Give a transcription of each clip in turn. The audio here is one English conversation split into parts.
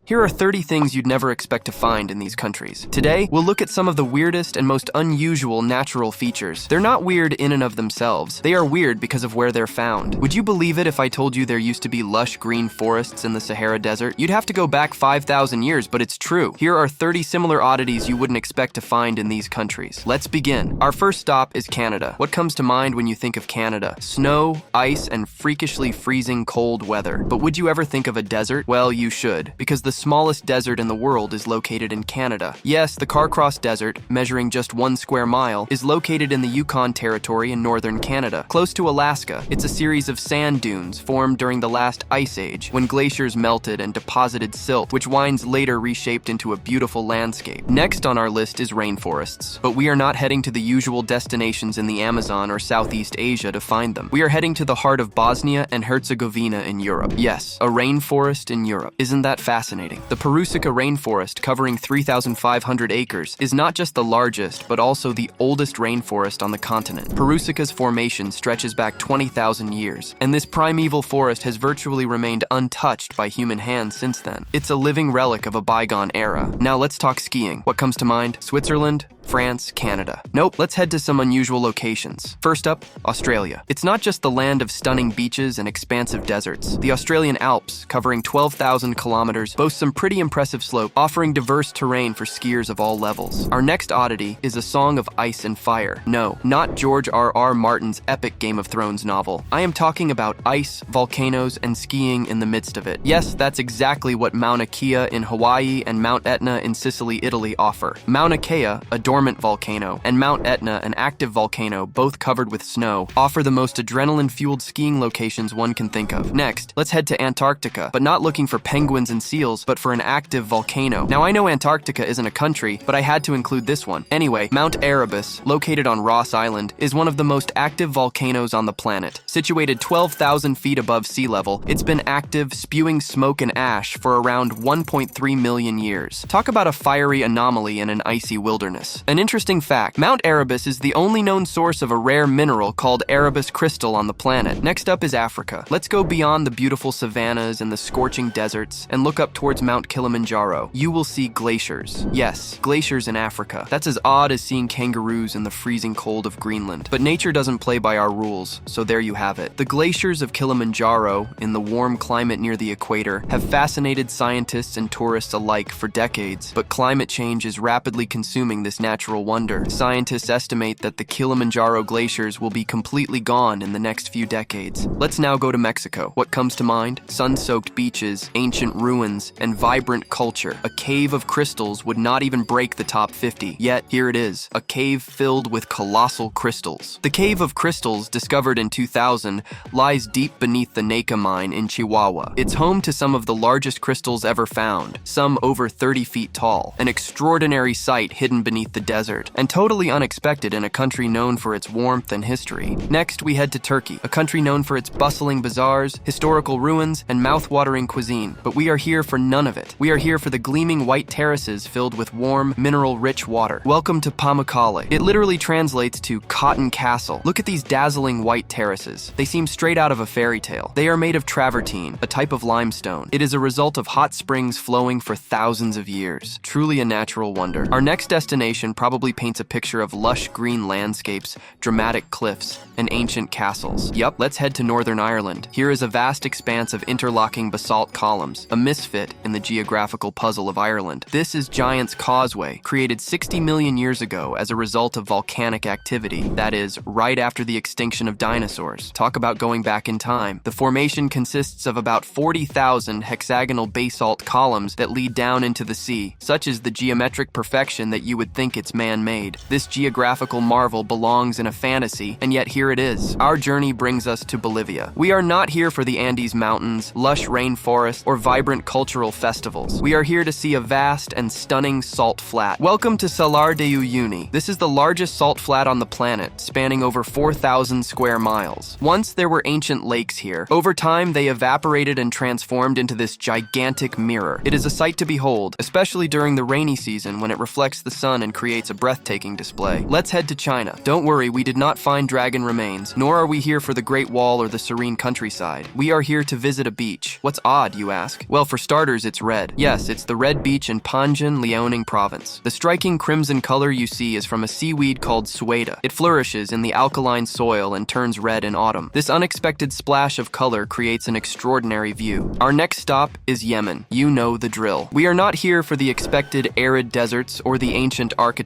Here are 30 things you'd never expect to find in these countries. Today, we'll look at some of the weirdest and most unusual natural features. They're not weird in and of themselves. They are weird because of where they're found. Would you believe it if I told you there used to be lush green forests in the Sahara Desert? You'd have to go back 5,000 years, but it's true. Here are 30 similar oddities you wouldn't expect to find in these countries. Let's begin. Our first stop is Canada. What comes to mind when you think of Canada? Snow, ice, and freakishly freezing cold weather. But would you ever think of a desert? Well, you should, because the smallest desert in the world is located in Canada. Yes, the Carcross Desert, measuring just 1 square mile, is located in the Yukon Territory in northern Canada, close to Alaska. It's a series of sand dunes formed during the last ice age, when glaciers melted and deposited silt, which winds later reshaped into a beautiful landscape. Next on our list is rainforests, but we are not heading to the usual destinations in the Amazon or Southeast Asia to find them. We are heading to the heart of Bosnia and Herzegovina in Europe. Yes, a rainforest in Europe. Isn't that fascinating? The Perusica rainforest, covering 3,500 acres, is not just the largest, but also the oldest rainforest on the continent. Perusica's formation stretches back 20,000 years, and this primeval forest has virtually remained untouched by human hands since then. It's a living relic of a bygone era. Now let's talk skiing. What comes to mind? Switzerland, France, Canada. Nope, let's head to some unusual locations. First up, Australia. It's not just the land of stunning beaches and expansive deserts. The Australian Alps, covering 12,000 kilometers, boast some pretty impressive slope, offering diverse terrain for skiers of all levels. Our next oddity is a song of ice and fire. No, not George R.R. Martin's epic Game of Thrones novel. I am talking about ice, volcanoes, and skiing in the midst of it. Yes, that's exactly what Mauna Kea in Hawaii and Mount Etna in Sicily, Italy offer. Mauna Kea, a dormant volcano, and Mount Etna, an active volcano, both covered with snow, offer the most adrenaline-fueled skiing locations one can think of. Next, let's head to Antarctica, but not looking for penguins and seals, but for an active volcano. Now I know Antarctica isn't a country, but I had to include this one. Anyway, Mount Erebus, located on Ross Island, is one of the most active volcanoes on the planet. Situated 12,000 feet above sea level, it's been active, spewing smoke and ash for around 1.3 million years. Talk about a fiery anomaly in an icy wilderness. An interesting fact, Mount Erebus is the only known source of a rare mineral called Erebus crystal on the planet. Next up is Africa. Let's go beyond the beautiful savannas and the scorching deserts and look up towards Mount Kilimanjaro. You will see glaciers. Yes, glaciers in Africa. That's as odd as seeing kangaroos in the freezing cold of Greenland. But nature doesn't play by our rules, so there you have it. The glaciers of Kilimanjaro, in the warm climate near the equator, have fascinated scientists and tourists alike for decades, but climate change is rapidly consuming this natural wonder. Scientists estimate that the Kilimanjaro glaciers will be completely gone in the next few decades. Let's now go to Mexico. What comes to mind? Sun-soaked beaches, ancient ruins, and vibrant culture. A cave of crystals would not even break the top 50. Yet, here it is, a cave filled with colossal crystals. The Cave of Crystals, discovered in 2000, lies deep beneath the Naka mine in Chihuahua. It's home to some of the largest crystals ever found, some over 30 feet tall. An extraordinary sight hidden beneath the desert, and totally unexpected in a country known for its warmth and history. Next, we head to Turkey, a country known for its bustling bazaars, historical ruins, and mouth-watering cuisine. But we are here for none of it. We are here for the gleaming white terraces filled with warm, mineral-rich water. Welcome to Pamukkale. It literally translates to Cotton Castle. Look at these dazzling white terraces. They seem straight out of a fairy tale. They are made of travertine, a type of limestone. It is a result of hot springs flowing for thousands of years. Truly a natural wonder. Our next destination probably paints a picture of lush green landscapes, dramatic cliffs, and ancient castles. Yup, let's head to Northern Ireland. Here is a vast expanse of interlocking basalt columns, a misfit in the geographical puzzle of Ireland. This is Giant's Causeway, created 60 million years ago as a result of volcanic activity, that is, right after the extinction of dinosaurs. Talk about going back in time. The formation consists of about 40,000 hexagonal basalt columns that lead down into the sea. Such is the geometric perfection that you would think it's man-made. This geographical marvel belongs in a fantasy, and yet here it is. Our journey brings us to Bolivia. We are not here for the Andes Mountains, lush rainforests, or vibrant cultural festivals. We are here to see a vast and stunning salt flat. Welcome to Salar de Uyuni. This is the largest salt flat on the planet, spanning over 4,000 square miles. Once there were ancient lakes here. Over time, they evaporated and transformed into this gigantic mirror. It is a sight to behold, especially during the rainy season when it reflects the sun and creates creates a breathtaking display. Let's head to China. Don't worry, we did not find dragon remains, nor are we here for the Great Wall or the serene countryside. We are here to visit a beach. What's odd, you ask? Well, for starters, it's red. Yes, it's the red beach in Panjin, Liaoning province. The striking crimson color you see is from a seaweed called sueda. It flourishes in the alkaline soil and turns red in autumn. This unexpected splash of color creates an extraordinary view. Our next stop is Yemen. You know the drill. We are not here for the expected arid deserts or the ancient architecture.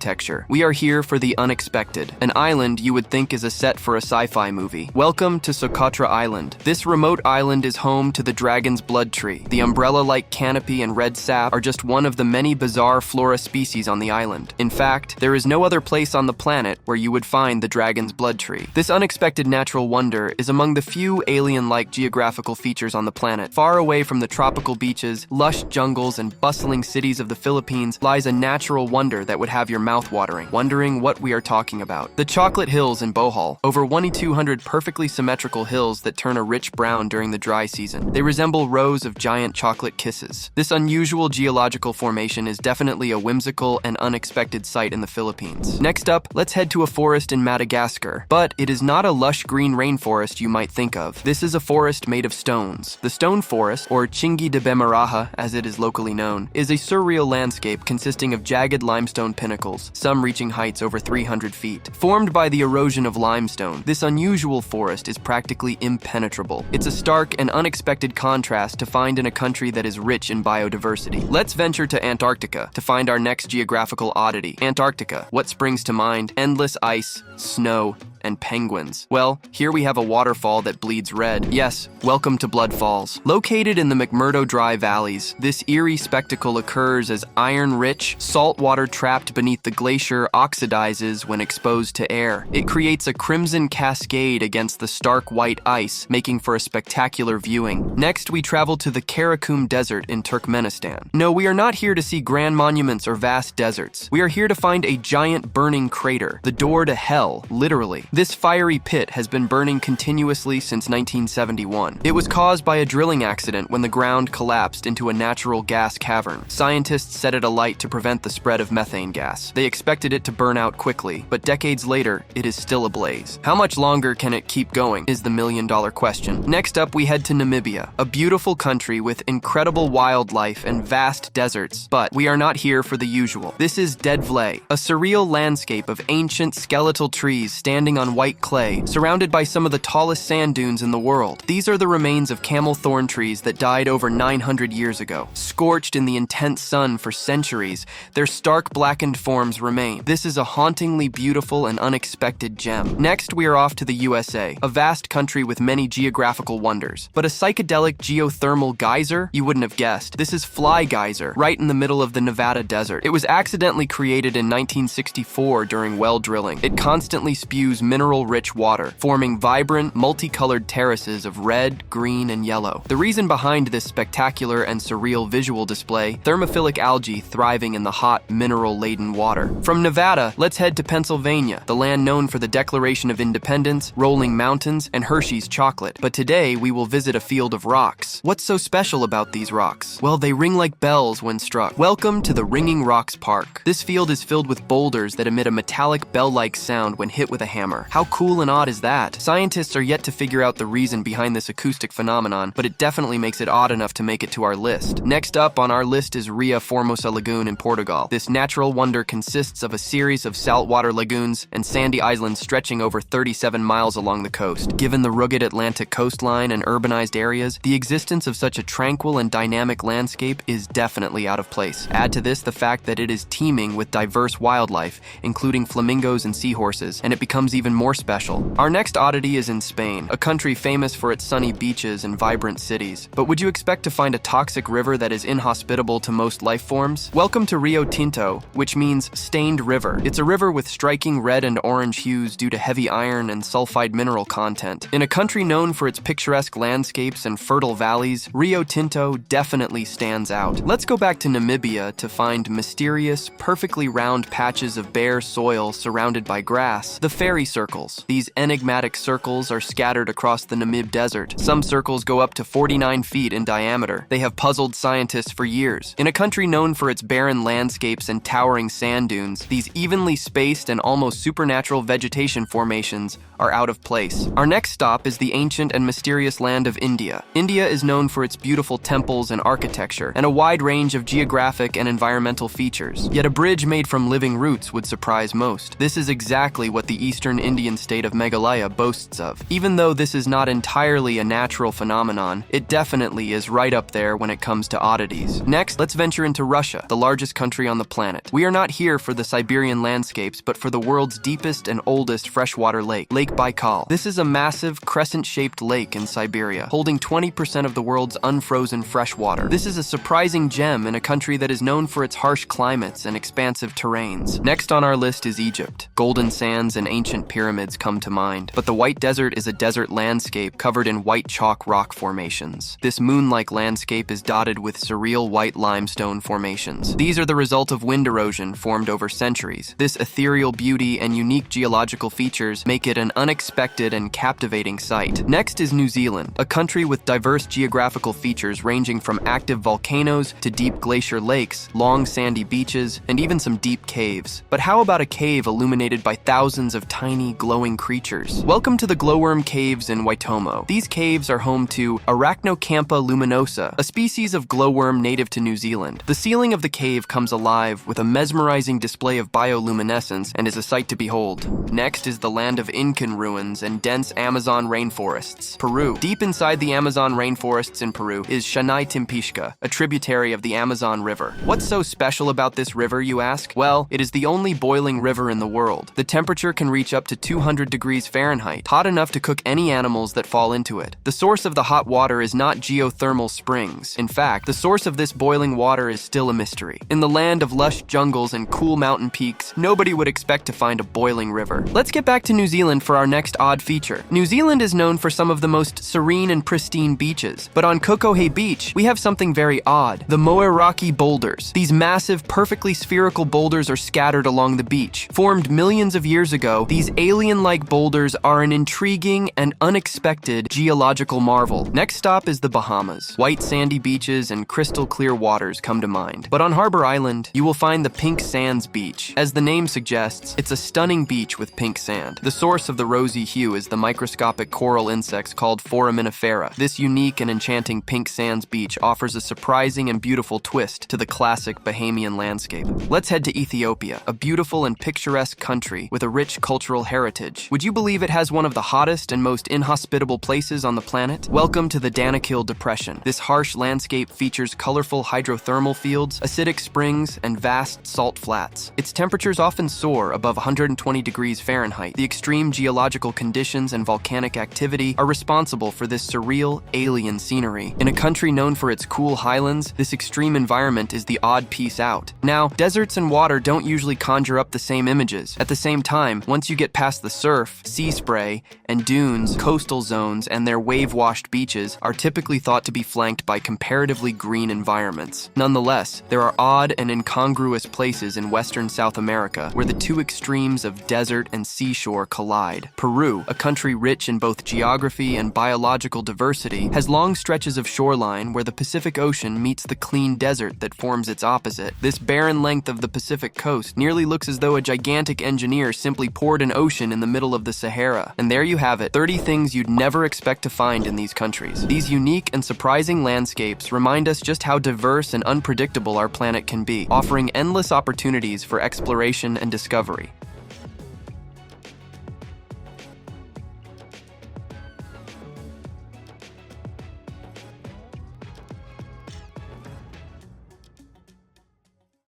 We are here for the unexpected. An island you would think is a set for a sci-fi movie. Welcome to Socotra Island. This remote island is home to the dragon's blood tree. The umbrella-like canopy and red sap are just one of the many bizarre flora species on the island. In fact, there is no other place on the planet where you would find the dragon's blood tree. This unexpected natural wonder is among the few alien-like geographical features on the planet. Far away from the tropical beaches, lush jungles, and bustling cities of the Philippines lies a natural wonder that would have your mouth watering, wondering what we are talking about. The Chocolate Hills in Bohol, over 2,200 perfectly symmetrical hills that turn a rich brown during the dry season. They resemble rows of giant chocolate kisses. This unusual geological formation is definitely a whimsical and unexpected sight in the Philippines. Next up, let's head to a forest in Madagascar. But it is not a lush green rainforest you might think of. This is a forest made of stones. The stone forest, or Chingi de Bemaraha as it is locally known, is a surreal landscape consisting of jagged limestone pinnacles, some reaching heights over 300 feet. Formed by the erosion of limestone, this unusual forest is practically impenetrable. It's a stark and unexpected contrast to find in a country that is rich in biodiversity. Let's venture to Antarctica to find our next geographical oddity. Antarctica. What springs to mind? Endless ice, snow, and penguins. Well, here we have a waterfall that bleeds red. Yes, welcome to Blood Falls. Located in the McMurdo Dry Valleys, this eerie spectacle occurs as iron-rich, salt water trapped beneath the glacier oxidizes when exposed to air. It creates a crimson cascade against the stark white ice, making for a spectacular viewing. Next, we travel to the Karakum Desert in Turkmenistan. No, we are not here to see grand monuments or vast deserts. We are here to find a giant burning crater, the door to hell, literally. This fiery pit has been burning continuously since 1971. It was caused by a drilling accident when the ground collapsed into a natural gas cavern. Scientists set it alight to prevent the spread of methane gas. They expected it to burn out quickly, but decades later, it is still ablaze. How much longer can it keep going is the million-dollar question. Next up, we head to Namibia, a beautiful country with incredible wildlife and vast deserts, but we are not here for the usual. This is Deadvlei, a surreal landscape of ancient skeletal trees standing on white clay, surrounded by some of the tallest sand dunes in the world. These are the remains of camel thorn trees that died over 900 years ago. Scorched in the intense sun for centuries, their stark blackened forms remain. This is a hauntingly beautiful and unexpected gem. Next, we are off to the USA, a vast country with many geographical wonders. But a psychedelic geothermal geyser? You wouldn't have guessed. This is Fly Geyser, right in the middle of the Nevada desert. It was accidentally created in 1964 during well drilling. It constantly spews mineral-rich water, forming vibrant, multicolored terraces of red, green, and yellow. The reason behind this spectacular and surreal visual display, thermophilic algae thriving in the hot, mineral-laden water. From Nevada, let's head to Pennsylvania, the land known for the Declaration of Independence, rolling mountains, and Hershey's chocolate. But today, we will visit a field of rocks. What's so special about these rocks? Well, they ring like bells when struck. Welcome to the Ringing Rocks Park. This field is filled with boulders that emit a metallic bell-like sound when hit with a hammer. How cool and odd is that? Scientists are yet to figure out the reason behind this acoustic phenomenon, but it definitely makes it odd enough to make it to our list. Next up on our list is Ria Formosa Lagoon in Portugal. This natural wonder consists of a series of saltwater lagoons and sandy islands stretching over 37 miles along the coast. Given the rugged Atlantic coastline and urbanized areas, the existence of such a tranquil and dynamic landscape is definitely out of place. Add to this the fact that it is teeming with diverse wildlife, including flamingos and seahorses, and it becomes even more special. Our next oddity is in Spain, a country famous for its sunny beaches and vibrant cities. But would you expect to find a toxic river that is inhospitable to most life forms? Welcome to Rio Tinto, which means stained river. It's a river with striking red and orange hues due to heavy iron and sulfide mineral content. In a country known for its picturesque landscapes and fertile valleys, Rio Tinto definitely stands out. Let's go back to Namibia to find mysterious, perfectly round patches of bare soil surrounded by grass. The fairy circle semicircles. These enigmatic circles are scattered across the Namib Desert. Some circles go up to 49 feet in diameter. They have puzzled scientists for years. In a country known for its barren landscapes and towering sand dunes, these evenly spaced and almost supernatural vegetation formations are out of place. Our next stop is the ancient and mysterious land of India. India is known for its beautiful temples and architecture, and a wide range of geographic and environmental features. Yet a bridge made from living roots would surprise most. This is exactly what the eastern Indian state of Meghalaya boasts of. Even though this is not entirely a natural phenomenon, it definitely is right up there when it comes to oddities. Next, let's venture into Russia, the largest country on the planet. We are not here for the Siberian landscapes, but for the world's deepest and oldest freshwater lake, Lake Baikal. This is a massive, crescent-shaped lake in Siberia, holding 20% of the world's unfrozen freshwater. This is a surprising gem in a country that is known for its harsh climates and expansive terrains. Next on our list is Egypt. Golden sands and ancient pyramids come to mind, but the White Desert is a desert landscape covered in white chalk rock formations. This moon-like landscape is dotted with surreal white limestone formations. These are the result of wind erosion formed over centuries. This ethereal beauty and unique geological features make it an unexpected and captivating sight. Next is New Zealand, a country with diverse geographical features ranging from active volcanoes to deep glacier lakes, long sandy beaches, and even some deep caves. But how about a cave illuminated by thousands of tiny glowing creatures? Welcome to the glowworm caves in Waitomo. These caves are home to Arachnocampa luminosa, a species of glowworm native to New Zealand. The ceiling of the cave comes alive with a mesmerizing display of bioluminescence and is a sight to behold. Next is the land of Incan ruins and dense Amazon rainforests, Peru. Deep inside the Amazon rainforests in Peru is Shanai Timpishka, a tributary of the Amazon River. What's so special about this river, you ask? Well, it is the only boiling river in the world. The temperature can reach up to 200 degrees Fahrenheit, hot enough to cook any animals that fall into it. The source of the hot water is not geothermal springs. In fact, the source of this boiling water is still a mystery. In the land of lush jungles and cool mountain peaks, nobody would expect to find a boiling river. Let's get back to New Zealand for our next odd feature. New Zealand is known for some of the most serene and pristine beaches, but on Kokohe Beach, we have something very odd: the Moeraki boulders. These massive, perfectly spherical boulders are scattered along the beach. Formed millions of years ago, these alien-like boulders are an intriguing and unexpected geological marvel. Next stop is the Bahamas. White sandy beaches and crystal clear waters come to mind. But on Harbor Island, you will find the Pink Sands Beach. As the name suggests, it's a stunning beach with pink sand. The source of the rosy hue is the microscopic coral insects called Foraminifera. This unique and enchanting Pink Sands Beach offers a surprising and beautiful twist to the classic Bahamian landscape. Let's head to Ethiopia, a beautiful and picturesque country with a rich cultural heritage. Would you believe it has one of the hottest and most inhospitable places on the planet? Welcome to the Danakil Depression. This harsh landscape features colorful hydrothermal fields, acidic springs, and vast salt flats. Its temperatures often soar above 120 degrees Fahrenheit. The extreme geological conditions and volcanic activity are responsible for this surreal, alien scenery. In a country known for its cool highlands, this extreme environment is the odd piece out. Now, deserts and water don't usually conjure up the same images. At the same time, once you get past the surf, sea spray, and dunes, coastal zones and their wave-washed beaches are typically thought to be flanked by comparatively green environments. Nonetheless, there are odd and incongruous places in western South America where the two extremes of desert and seashore collide. Peru, a country rich in both geography and biological diversity, has long stretches of shoreline where the Pacific Ocean meets the clean desert that forms its opposite. This barren length of the Pacific coast nearly looks as though a gigantic engineer simply poured an ocean in the middle of the Sahara. And there you have it, 30 things you'd never expect to find in these countries. These unique and surprising landscapes remind us just how diverse and unpredictable our planet can be, offering endless opportunities for exploration and discovery.